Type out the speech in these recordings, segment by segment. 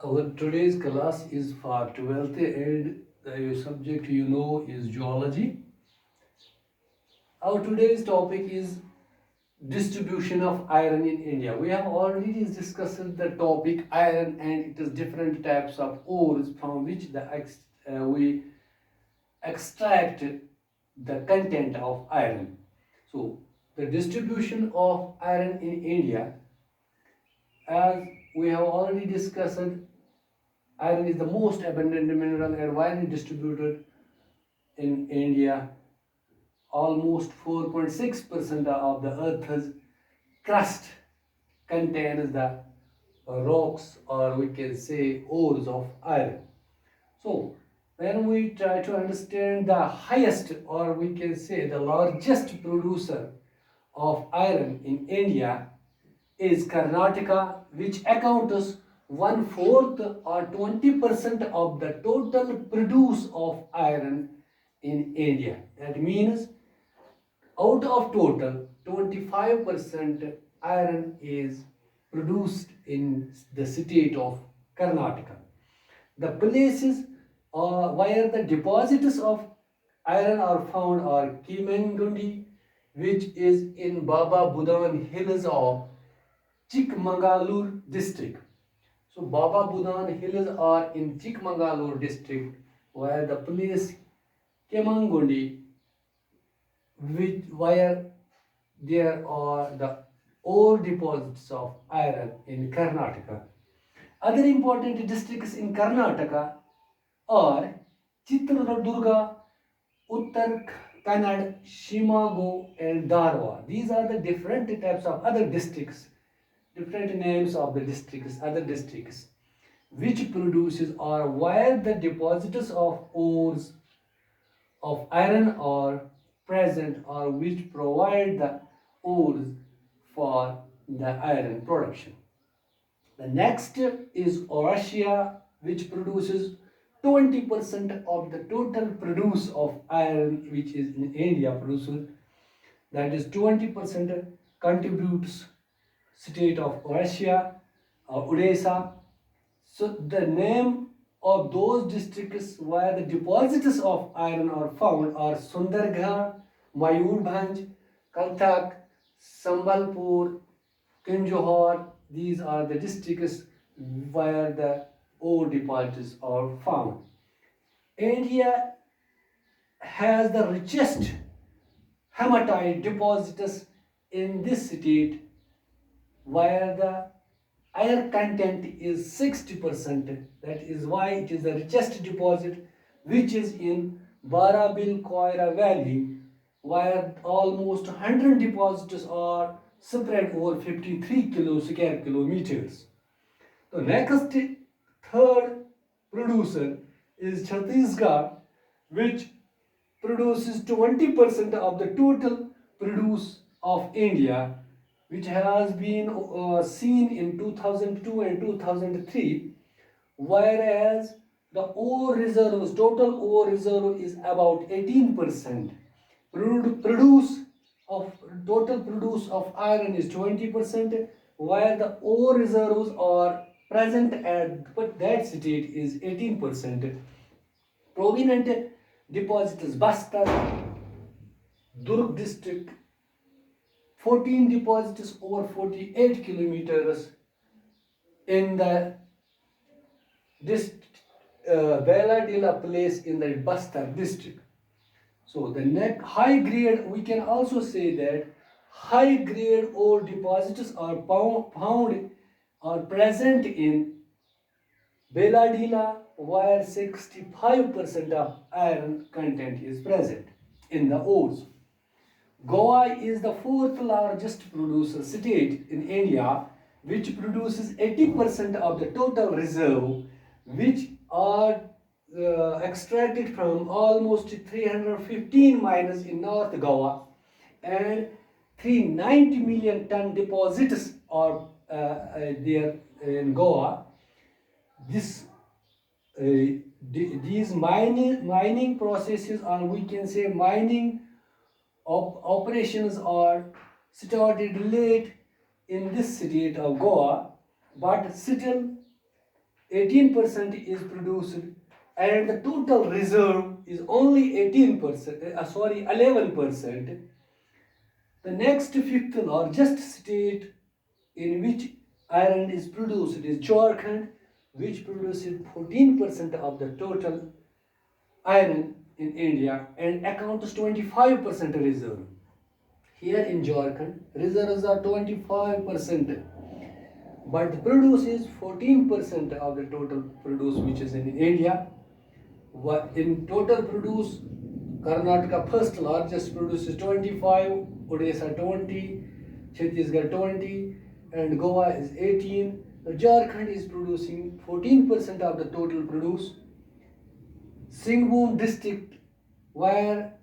Our today's class is for 12th and the subject is geology. Our today's topic is distribution of iron in India. We have already discussed the topic iron and it is different types of ores from which we extract the content of iron. So the distribution of iron in India, as we have already discussed, iron is the most abundant mineral and widely distributed in India. Almost 4.6% of the Earth's crust contains the rocks, or we can say ores of iron. So, when we try to understand the highest, or we can say the largest producer of iron in India is Karnataka, which accounts one fourth or 20% of the total produce of iron in India. That means out of total 25% iron is produced in the state of Karnataka. The places where the deposits of iron are found are Kimengundi, which is in Baba Budan Hills of Chikmagalur district. So Baba Budan Hills are in Chikmagalur district, where the place Kemangundi, where there are the ore deposits of iron in Karnataka. Other important districts in Karnataka are Chitradurga, Uttar Kannada, Shimago, and Dharwad. These are the different types of other districts, different names of the districts, other districts, which produces or where the deposits of ores of iron are present, or which provide the ores for the iron production. The next is Aurasia, which produces 20% of the total produce of iron, which is in India produces. That is 20% contributes state of Aurasia or Odisha. So the name of those districts where the deposits of iron are found are Sundargarh, Mayurbhanj, Kaltak, Sambalpur, Kinjhor. These are the districts where the ore deposits are found. India has the richest hematite deposits in this state, where the iron content is 60%. That is why it is the richest deposit, which is in Barabil Koira Valley, where almost 100 deposits are spread over 53 square kilometers. The next third producer is Chhattisgarh, which produces 20% of the total produce of India, which has been seen in 2002 and 2003, whereas the ore reserves, total ore reserve is about 18%. Produce of total produce of iron is 20%, while the ore reserves are present at that state is 18%. Prominent deposits Bastar, Durg district, 14 deposits over 48 kilometers in the this Bailadila place in the Bastar district. So the high grade, we can also say that high grade ore deposits are found or present in Bailadila, where 65% of iron content is present in the ores. Goa is the fourth largest producer state in India, which produces 80% of the total reserve, which are extracted from almost 315 mines in North Goa, and 390 million ton deposits are there in Goa. These mining processes, or we can say mining operations, are started late in this state of Goa, but still 18% is produced, and the total reserve is only 18%, 11%. The next fifth largest state in which iron is produced is Jharkhand, which produces 14% of the total iron in India and accounts 25% reserve. Here in Jharkhand, reserves are 25%, but produce is 14% of the total produce which is in India. In total produce, Karnataka first largest produces 25, Odisha 20, Chhattisgarh 20, and Goa is 18. Jharkhand is producing 14% of the total produce. Singhbhum district, where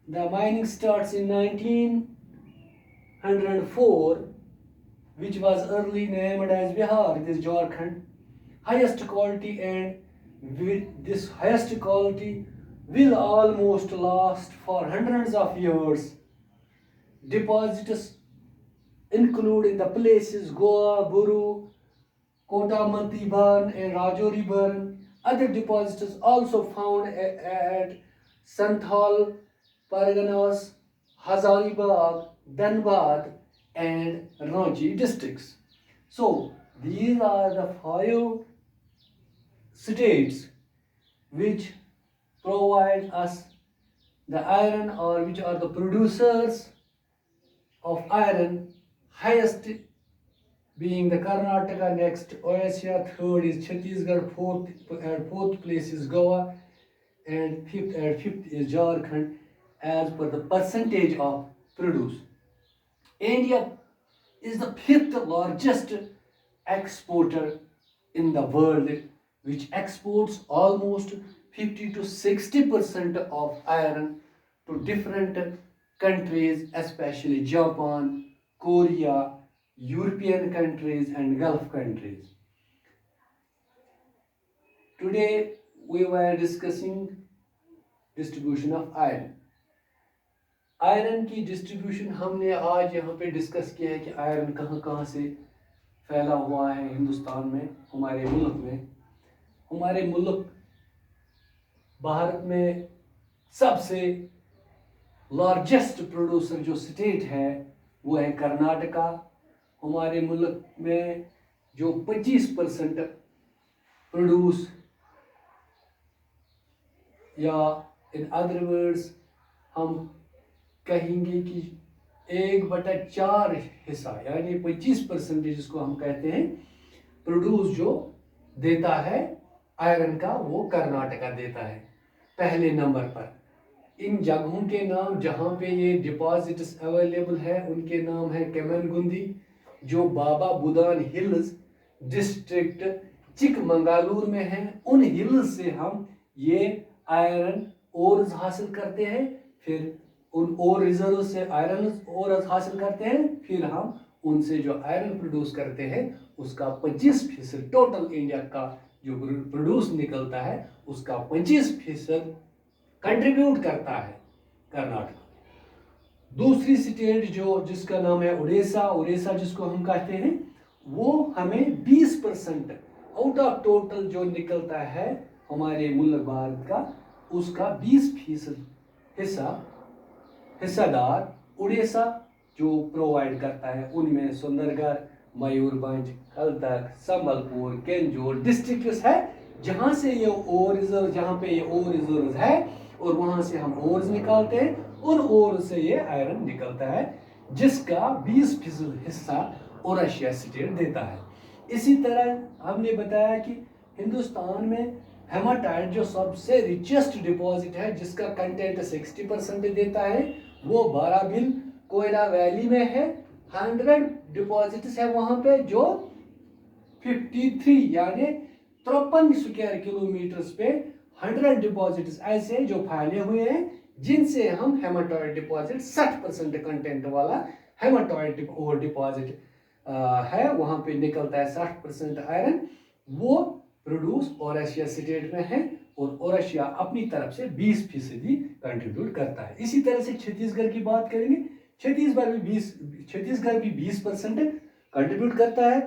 the mining starts in 1904, which was early named as Bihar, this Jharkhand, highest quality, and this highest quality will almost last for hundreds of years. Deposits include in the places Goa, Buru, Kotamanti Burn, and Rajouri Burn. Other deposits also found at Santhal, Parganas, Hazaribagh, Dhanbad, and Ranchi districts. So these are the 5 states which provide us the iron, or which are the producers of iron, highest being the Karnataka, next Odisha, third is Chhattisgarh, fourth place is Goa, and fifth is Jharkhand as per the percentage of produce. India is the 5th largest exporter in the world, which exports almost 50 to 60% of iron to different countries, especially Japan, Korea, European countries, and Gulf countries. Today we were discussing distribution of iron. Iron की distribution हमने आज यहाँ पे discuss किया है कि iron कहाँ कहाँ से फैला हुआ है हिंदुस्तान में, हमारे मुल्क में। हमारे मुल्क भारत में सबसे लार्जेस्ट प्रोड्यूसर जो स्टेट है वो है कर्नाटका। हमारे मुल्क में जो 25% प्रोड्यूस, या इन अदर वर्ड्स हम कहेंगे कि 1/4 हिस्सा, यानी 25% जिसको हम कहते हैं प्रोड्यूस जो देता है आयरन का, वो कर्नाटका देता है पहले नंबर पर। इन जगहों के नाम जहाँ पे ये डिपॉजिट्स अवेलेबल है उनके नाम है केमनगुंडी, जो बाबा बुदान हिल्स डिस्ट्रिक्ट चिकमंगलुरु में है। उन हिल्स से हम ये आयरन ओर्स हासिल करते हैं, फिर उन ओर रिजर्व से आयरन ओर्स हासिल करते हैं, फिर हम उनसे जो आयरन प्रोड्यूस करते हैं उसका 25% टोटल इंडिया का जो प्रोड्यूस निकलता है उसका 25% कंट्रीब्यूट करता है कर्नाटक। दूसरी स्टेट जो जिसका नाम है उड़ीसा जिसको हम कहते हैं, वो हमें 20% आउट ऑफ टोटल जो निकलता है हमारे मुल्क भारत का, उसका 20% हिस्सादार उड़ीसा जो प्रोवाइड करता है। उनमें सुंदरगढ़, मयूरभंज, हल्दक, संबलपुर, केंजोर डिस्ट्रिक्ट्स है जहाँ से ये ओर रिजर्व, जहाँ पे ये ओर रिजर्व है और वहाँ से हम ओर्स निकालते हैं, उन ओर से ये आयरन निकलता है जिसका 20% हिस्सा ओरेशिया स्टेट देता है। इसी तरह हमने बताया कि हिंदुस्तान में हेमाटाइट जो सबसे रिचेस्ट डिपॉजिट है जिसका कंटेंट 60% देता है, वो बाराबिल कोयला वैली में है। 100 डिपॉजिट्स है वहाँ पे जो 53 यानी 53 स्क्वायर किलोमीटर्स पे 100 डिपॉजिट्स ऐसे जो फैले हुए हैं जिनसे हम हेमाटॉइड डिपॉजिट 60% कंटेंट वाला हेमाटॉइड ओवर डिपॉजिट है, वहाँ पे निकलता है 60% आयरन। वो प्रोड्यूस ओरेशिया स्टेट में है और ओरेशिया अपनी तरफ से 20% कंट्रीब्यूट करता है। इसी तरह से छत्तीसगढ़ की बात करेंगे, छत्तीसगढ़ भी 20% कंट्रीब्यूट करता है।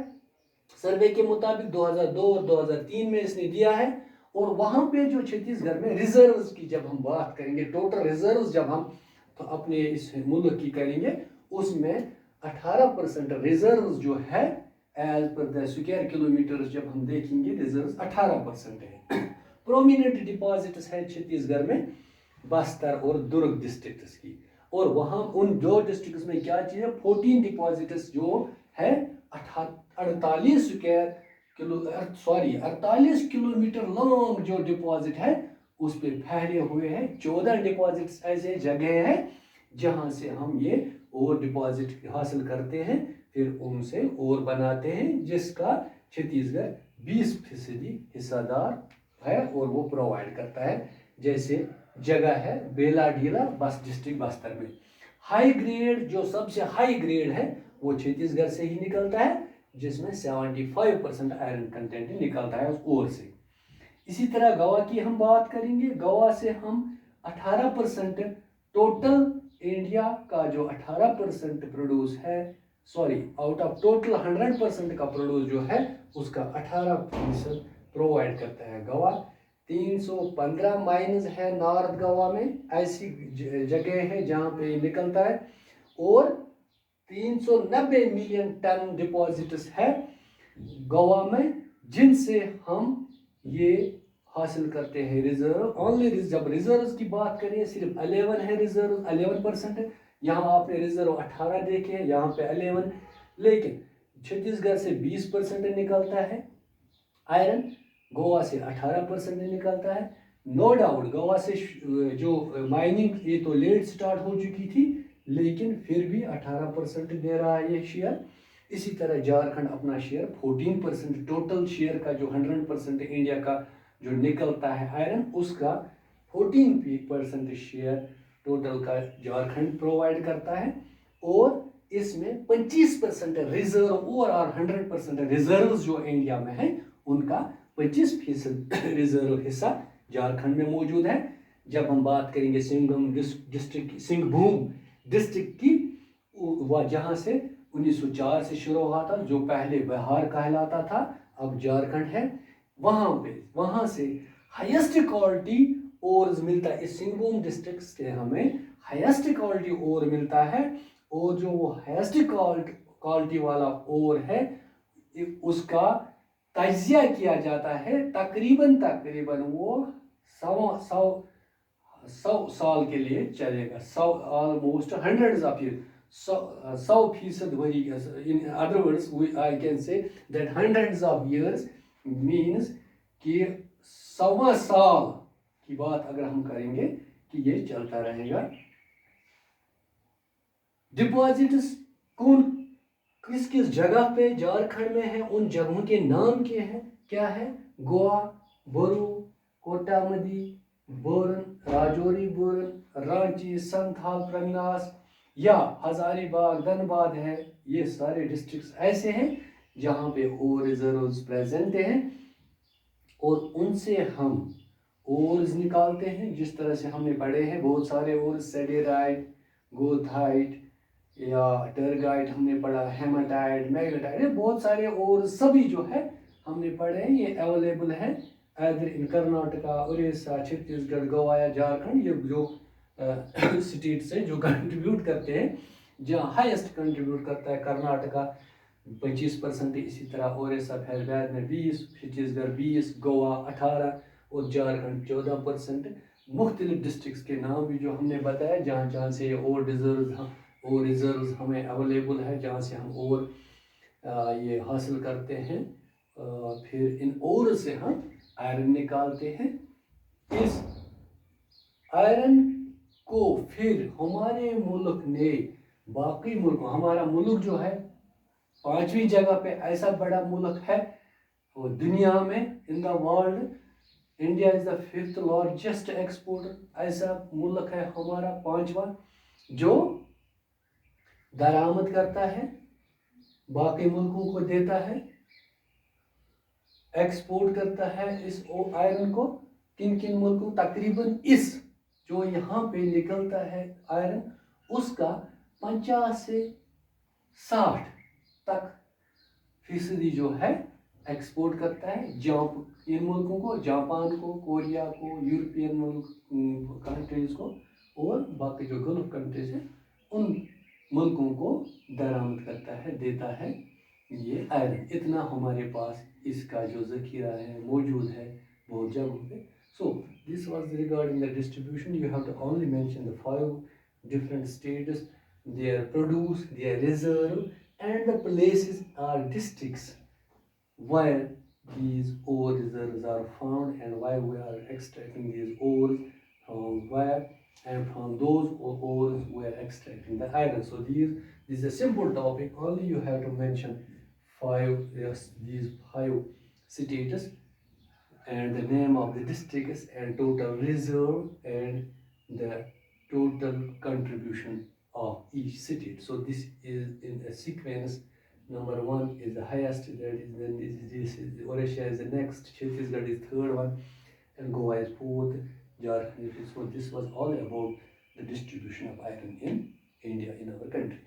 सर्वे के मुताबिक 2002 और 2003 में इसने दिया है। और वहां पे जो छत्तीसगढ़ में रिजर्व्स की जब हम बात करेंगे, टोटल रिजर्व्स जब हम तो अपने इस मुल्क की करेंगे, उसमें 18% रिजर्व्स जो है as per the square kilometre जब हम देखेंगे रिजर्व्स 18% है। प्रोमिनेंट डिपॉजिट्स है छत्तीसगढ़ में बस्तर और दुर्ग डिस्ट्रिक्ट्स की। और वहां उन दो डिस्ट्रिक्ट्स में क्या चीज है, 14 डिपॉजिट्स जो है 48 स्क्वायर किलो 48 किलोमीटर लॉन्ग जो डिपॉजिट है उस पे फैले हुए हैं। 14 डिपॉजिट्स ऐसे जगह है जहां से हम ये और डिपॉजिट हासिल करते हैं, फिर उनसे और बनाते हैं, जिसका छत्तीसगढ़ 20% हिस्सादार है और वो प्रोवाइड करता है। जैसे जगह है बेलाडीला बस डिस्ट्रिक्ट बस्तर में। हाई ग्रेड जो सबसे हाई ग्रेड है वो छत्तीसगढ़ से ही निकलता है, जिसमें 75% आयरन कंटेंट निकलता है उस ओर से। इसी तरह गवा की हम बात करेंगे। गवा से हम 18% टोटल इंडिया का जो 18% प्रोड्यूस है, आउट ऑफ टोटल 100% का प्रोड्यूस जो है उसका 18% प्रोवाइड करता है गवा। 315 माइन्स है नॉर्थ गोवा में, ऐसी जगह है जहां पे निकलता है। और 390 मिलियन टन डिपॉजिट्स है गोवा में, जिनसे हम ये हासिल करते हैं रिजर्व। ओनली जब रिजर्व की बात करें सिर्फ 11 है रिजर्व, 11% है। यहाँ आपने रिजर्व 18 देखे हैं, यहाँ पे 11। लेकिन छत्तीसगढ़ से 20% निकलता है आयरन, गोवा से 18% निकलता है। नो डाउट गोवा से जो माइनिंग ये तो लेट स्टार्ट हो चुकी थी, लेकिन फिर भी 18% दे रहा है ये शेयर। इसी तरह झारखंड अपना शेयर 14%, टोटल शेयर का जो 100% इंडिया का जो निकलता है आयरन, उसका 14% शेयर टोटल का झारखंड प्रोवाइड करता है। और इसमें 25% रिजर्व और 100% रिजर्व जो इंडिया में है उनका 25% रिजर्व हिस्सा झारखंड में मौजूद है। जब हम बात करेंगे सिंहभूम डिस्ट्रिक्ट की, वह जहां से 1904 से शुरू हुआ था, जो पहले बिहार कहलाता था अब झारखंड है, वहां से हाईएस्ट क्वालिटी ओर्स मिलता है। इस सिंहभूम डिस्ट्रिक्ट से हमें हाईएस्ट क्वालिटी ओर मिलता है। और जो वो हाईएस्ट क्वालिटी वाला ओर है उसका तजिया किया जाता है तकरीबन वो 100 साल के लिए चलेगा। 100 ऑलमोस्ट हंड्रेड्स ऑफ ईयर, 100% वही। In other words I can say that hundreds of years means कि 100 साल की बात अगर हम करेंगे कि ये चलता रहेगा। डिपॉजिट्स कौन किस किस जगह पे झारखंड में है, उन जगहों के नाम क्या है? गोवा, बोरू, कोटामदी, बोरन, राजौरी बोरन, रांची, संथाल, प्रगनास या हजारीबाग, धनबाद है। ये सारे डिस्ट्रिक्ट्स ऐसे हैं जहाँ पे ओर रिजर्व्स प्रेजेंट हैं और उनसे हम ओर्स निकालते हैं। जिस तरह से हमने पढ़े हैं बहुत सारे ओर्स, सेडेराइट, गोथाइट या टर्गाइट हमने पढ़ा, हेमाटाइट, मैग्नेटाइट, बहुत सारे और सभी जो है हमने पढ़े हैं। ये अवेलेबल है इधर इन कर्नाटका, उड़ीसा, छत्तीसगढ़, गोवा या झारखंड, ये जो स्टेट से जो कंट्रीब्यूट करते हैं। जहाँ हाईएस्ट कंट्रीब्यूट करता है कर्नाटका 25%, इसी तरह उड़ीसा फैसलाबाद में 20, छत्तीसगढ़ 20, गोवा 18 और झारखंड 14%। मुख्तलिफ डिस्ट्रिक्ट के नाम भी जो हमने बताया जहाँ जहाँ से और रिजर्व्स हमें अवेलेबल है, जहाँ से हम और ये हासिल करते हैं। फिर इन और से हम आयरन निकालते हैं। इस आयरन को फिर हमारे मुल्क ने बाकी मुल्क, हमारा मुल्क जो है 5वीं जगह पे ऐसा बड़ा मुल्क है वो दुनिया में, in the world. India is the 5th largest exporter. ऐसा मुल्क है हमारा 5वां जो दरामद करता है, बाकी मुल्कों को देता है, एक्सपोर्ट करता है इस आयरन को। किन किन मुल्कों? तकरीबन इस जो यहाँ पे निकलता है आयरन, उसका 50 से 60 तक फीसदी जो है एक्सपोर्ट करता है इन मुल्कों को, जापान को, कोरिया को, यूरोपियन मुल्क कंट्रीज को और बाकी जो गल्फ कंट्रीज हैं उन मुल्कों को दरामद करता है, देता है ये आयरन। इतना हमारे पास इसका जो ज़ख़ीरा है मौजूद है बहुत जगहों पे। So this was regarding the distribution. You have to only mention the 5 different states, their produce, their reserve, and the places or districts where these ore reserves are found and why we are extracting these ores from where, and from those ores we are extracting the iron. So this is a simple topic. Only you have to mention these 5 states and the name of the districts and total reserve and the total contribution of each city. So this is in a sequence. Number 1 is the highest, that is then this is Orissa is the next, Chhattisgarh is third one, and Goa is fourth, Jharkhand is. So this was all about the distribution of iron in India, in our country.